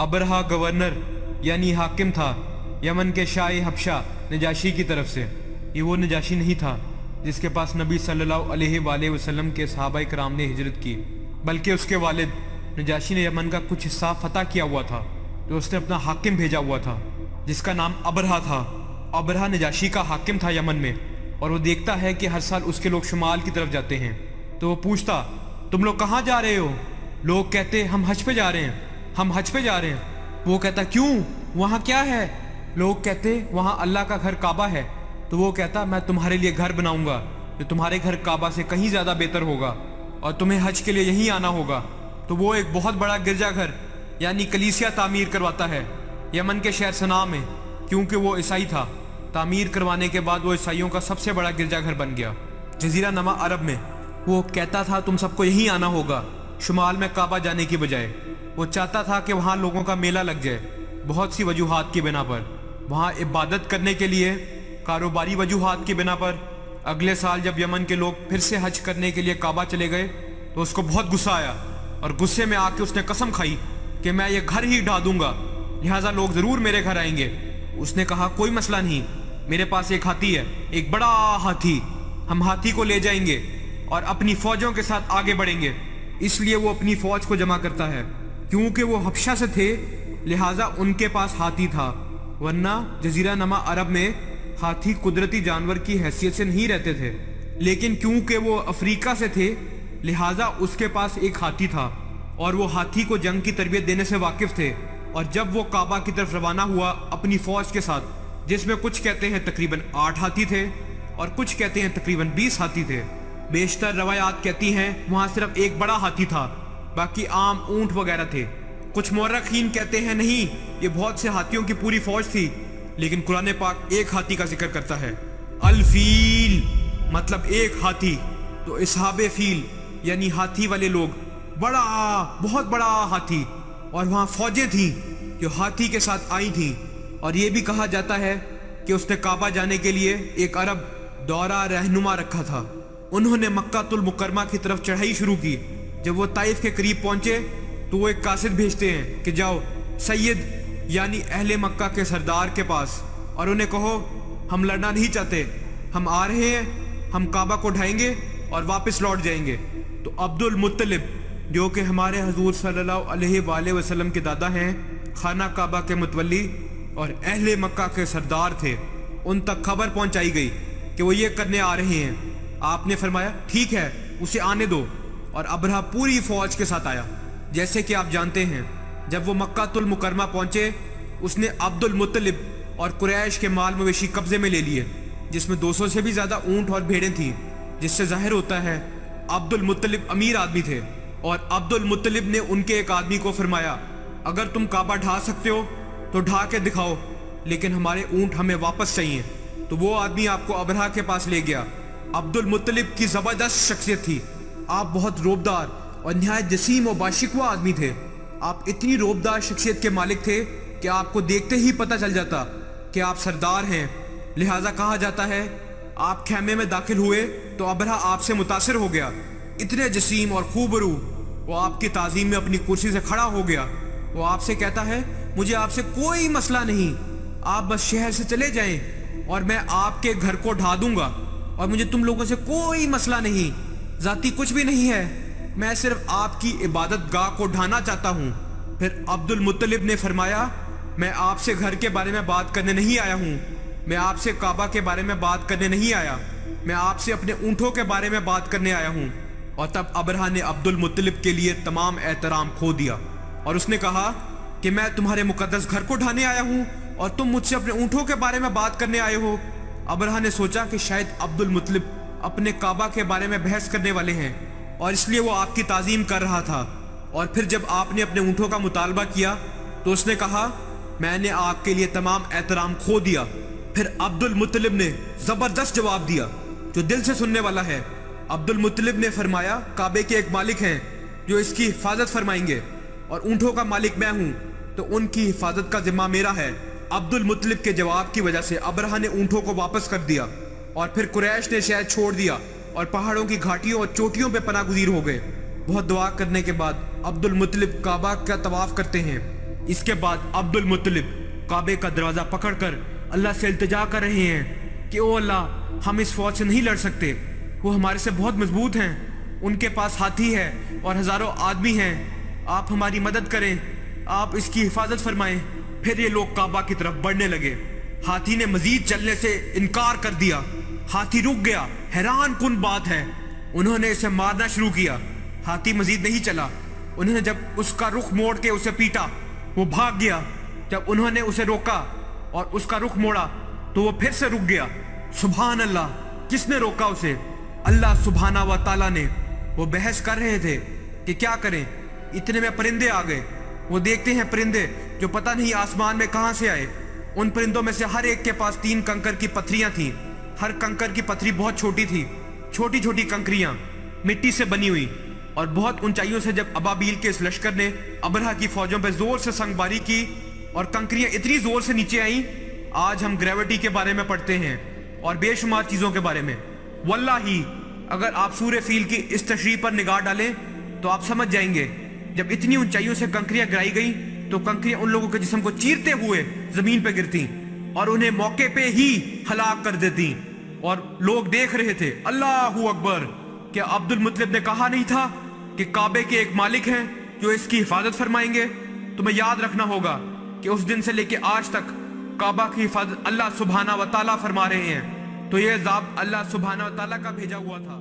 Abraha governor यानी हाकिम था यमन के शाह हबशा नजाशी की तरफ से। ये वो नजाशी नहीं था जिसके पास नबी सल्लल्लाहु अलैहि वसल्लम के सहाबा कराम ने हिजरत की, बल्कि उसके वालिद नजाशी ने यमन का कुछ हिस्सा फतह किया हुआ था, तो उसने अपना हाकिम भेजा हुआ था जिसका नाम अबरहा था। अबरहा नजाशी का हाकिम था यमन में, और वो देखता है कि हर साल उसके लोग शुमाल की तरफ जाते हैं। तो वो पूछता, तुम लोग कहाँ जा रहे हो? लोग कहते, हम हज पे जा रहे हैं, हम हज पे जा रहे हैं। वो कहता, क्यों, वहाँ क्या है? लोग कहते, वहाँ अल्लाह का घर काबा है। तो वो कहता, मैं तुम्हारे लिए घर बनाऊंगा जो तुम्हारे घर काबा से कहीं ज़्यादा बेहतर होगा, और तुम्हें हज के लिए यहीं आना होगा। तो वो एक बहुत बड़ा गिरजाघर यानी कलीसिया तामीर करवाता है यमन के शहर सना में, क्योंकि वो ईसाई था। तामीर करवाने के बाद वो ईसाइयों का सबसे बड़ा गिरजाघर बन गया जजीरा नमा अरब में। वो कहता था, तुम सबको यहीं आना होगा, शुमाल में काबा जाने की बजाय। वो चाहता था कि वहाँ लोगों का मेला लग जाए, बहुत सी वजूहात की बिना पर। वहाँ इबादत करने के लिए, कारोबारी वजूहात की बिना पर। अगले साल जब यमन के लोग फिर से हज करने के लिए काबा चले गए तो उसको बहुत गुस्सा आया, और गुस्से में आके उसने कसम खाई कि मैं ये घर ही ढा दूंगा, लिहाजा लोग ज़रूर मेरे घर आएंगे। उसने कहा, कोई मसला नहीं, मेरे पास एक हाथी है, एक बड़ा हाथी, हम हाथी को ले जाएंगे और अपनी फौजों के साथ आगे बढ़ेंगे। इसलिए वो अपनी फौज को जमा करता है। क्योंकि वो हबशा से थे लिहाजा उनके पास हाथी था, वरना जजीरा नमा अरब में हाथी कुदरती जानवर की हैसियत से नहीं रहते थे। लेकिन क्योंकि वो अफ्रीका से थे लिहाजा उसके पास एक हाथी था, और वो हाथी को जंग की तरबियत देने से वाकिफ थे। और जब वो काबा की तरफ रवाना हुआ अपनी फौज के साथ, जिसमें कुछ कहते हैं तकरीबन 8 हाथी थे और कुछ कहते हैं तकरीबन 20 हाथी थे। बेशतर रवायात कहती हैं वहाँ सिर्फ एक बड़ा हाथी था, बाकी आम ऊंट वगैरह थे। कुछ मौरखीन कहते हैं नहीं, ये बहुत से हाथियों की पूरी फौज थी। लेकिन कुरान पाक एक हाथी का जिक्र करता है, अल-फील, मतलब एक हाथी। तो इसहाबे फील यानी हाथी वाले लोग, बड़ा, बहुत बड़ा हाथी, और वहाँ फौजें थीं जो हाथी के साथ आई थीं। और ये भी कहा जाता है कि उसने काबा जाने के लिए एक अरब दौरा रहनुमा रखा था। उन्होंने मक्कातुल मुकरमा की तरफ चढ़ाई शुरू की। जब वो ताइफ के करीब पहुंचे तो वो एक कासिद भेजते हैं कि जाओ सैयद यानी अहले मक्का के सरदार के पास और उन्हें कहो, हम लड़ना नहीं चाहते, हम आ रहे हैं, हम काबा को ढाएंगे और वापस लौट जाएंगे। तो अब्दुल मुत्तलिब जो कि हमारे हजूर सल्लल्लाहु अलैहि वसल्लम के दादा हैं, खाना काबा के मुतवल्ली और अहले मक्का के सरदार थे, उन तक खबर पहुंचाई गई कि वो ये करने आ रहे हैं। आपने फरमाया, ठीक है, उसे आने दो। और अबरहा पूरी फौज के साथ आया। जैसे कि आप जानते हैं, जब वो मक्कातुल मुकरमा पहुंचे, उसने अब्दुल मुत्तलिब और कुरैश के माल मवेशी कब्जे में ले लिए, जिसमें 200 से भी ज्यादा ऊंट और भेड़ें थीं, जिससे जाहिर होता है अब्दुल मुत्तलिब अमीर आदमी थे। और अब्दुल मुत्तलिब ने उनके एक आदमी को फरमाया, अगर तुम काबा ढा सकते हो तो ढा के दिखाओ, लेकिन हमारे ऊंट हमें वापस चाहिए। तो वो आदमी आपको अबरहा के पास ले गया। अब्दुल मुत्तलिब की जबरदस्त शख्सियत थी। आप बहुत रोबदार और नहायत जसीम और बाशिकवा आदमी थे। आप इतनी रोबदार शख्सियत के मालिक थे कि आपको देखते ही पता चल जाता कि आप सरदार हैं। लिहाजा कहा जाता है, आप खैमे में दाखिल हुए तो अबरहा आपसे मुतासिर हो गया। इतने जसीम और खूबरू, वो आपकी ताज़ीम में अपनी कुर्सी से खड़ा हो गया। वो आपसे कहता है, मुझे आपसे कोई मसला नहीं, आप बस शहर से चले जाएं और मैं आपके घर को ढा दूंगा, और मुझे तुम लोगों से कोई मसला नहीं, जाती कुछ भी नहीं है, मैं सिर्फ आपकी इबादत गाह को ढाना चाहता हूँ। फिर अब्दुल मुत्तलिब ने फरमाया, मैं आपसे घर के बारे में बात करने नहीं आया हूँ, मैं आपसे काबा के बारे में बात करने नहीं आया, मैं आपसे अपने ऊँटों के बारे में बात करने आया हूँ। और तब अबरहा ने अब्दुल मुत्तलिब के लिए तमाम एहतराम खो दिया और उसने कहा कि मैं तुम्हारे मुकद्दस घर को ढाने आया हूँ और तुम मुझसे अपने ऊँटों के बारे में बात करने आए हो। अबरहा ने सोचा कि शायद अब्दुल मुत्तलिब अपने काबा के बारे में बहस करने वाले हैं, और इसलिए वो आपकी ताज़ीम कर रहा था। और फिर जब आपने अपने ऊँटों का मुतालबा किया तो उसने कहा, मैंने आपके लिए तमाम एहतराम खो दिया। फिर अब्दुल मुत्तलिब ने ज़बरदस्त जवाब दिया जो दिल से सुनने वाला है। अब्दुल मुत्तलिब ने फरमाया, काबे के एक मालिक हैं जो इसकी हिफाजत फरमाएंगे, और ऊँटों का मालिक मैं हूँ, तो उनकी हिफाजत का जिम्मा मेरा है। अब्दुल मुत्तलिब के जवाब की वजह से अबरहा ने ऊँटों को वापस कर दिया, और फिर कुरैश ने शहर छोड़ दिया और पहाड़ों की घाटियों और चोटियों पे पनाह गुज़ीर हो गए। बहुत दुआ करने के बाद अब्दुल मुत्तलिब काबा का तवाफ करते हैं इसके बाद अब्दुल मुत्तलिब काबे का दरवाजा पकड़कर अल्लाह से इल्तिजा कर रहे हैं कि ओ अल्लाह, हम इस फौज से नहीं लड़ सकते, वो हमारे से बहुत मजबूत हैं, उनके पास हाथी है और हजारों आदमी हैं, आप हमारी मदद करें, आप इसकी हिफाजत फरमाएं। फिर ये लोग काबा की तरफ बढ़ने लगे। हाथी ने मजीद चलने से इनकार कर दिया। हाथी रुक गया। हैरान कुन बात है, उन्होंने इसे मारना शुरू किया। हाथी मजीद नहीं चला। उन्होंने जब उसका रुख मोड़ के उसे पीटा, वो भाग गया। जब उन्होंने उसे रोका और उसका रुख मोड़ा तो वो फिर से रुक गया। सुभान अल्लाह, किसने रोका उसे? अल्लाह सुभाना व ताला ने। वो बहस कर रहे थे कि क्या करें, इतने में परिंदे आ गए। वो देखते हैं परिंदे जो पता नहीं आसमान में कहां से आए। उन परिंदों में से हर एक के पास 3 कंकर की पत्थरियां थीं। हर कंकर की पत्थरी बहुत छोटी थी, छोटी छोटी कंकरियां मिट्टी से बनी हुई। और बहुत ऊंचाइयों से जब अबाबील के इस लश्कर ने अबरहा की फौजों पर जोर से संगबारी की और कंकरियां इतनी जोर से नीचे आईं, आज हम ग्रेविटी के बारे में पढ़ते हैं और बेशुमार चीजों के बारे में। वल्लाही, अगर आप सूरह फील की इस तशरीह पर निगाह डालें तो आप समझ जाएंगे। जब इतनी ऊंचाइयों से कंकरियां गिराई गई तो कंकरियां उन लोगों के जिस्म को चीरते हुए जमीन पर गिरती और उन्हें मौके पे ही हलाक कर देती। और लोग देख रहे थे। अल्लाहू अकबर! क्या अब्दुल मुत्तलिब ने कहा नहीं था कि काबे के एक मालिक हैं जो इसकी हिफाजत फरमाएंगे? तुम्हें याद रखना होगा कि उस दिन से लेके आज तक काबा की हिफाजत अल्लाह सुभाना व ताला फरमा रहे हैं। तो यह अज़ाब अल्लाह सुभाना व ताला का भेजा हुआ था।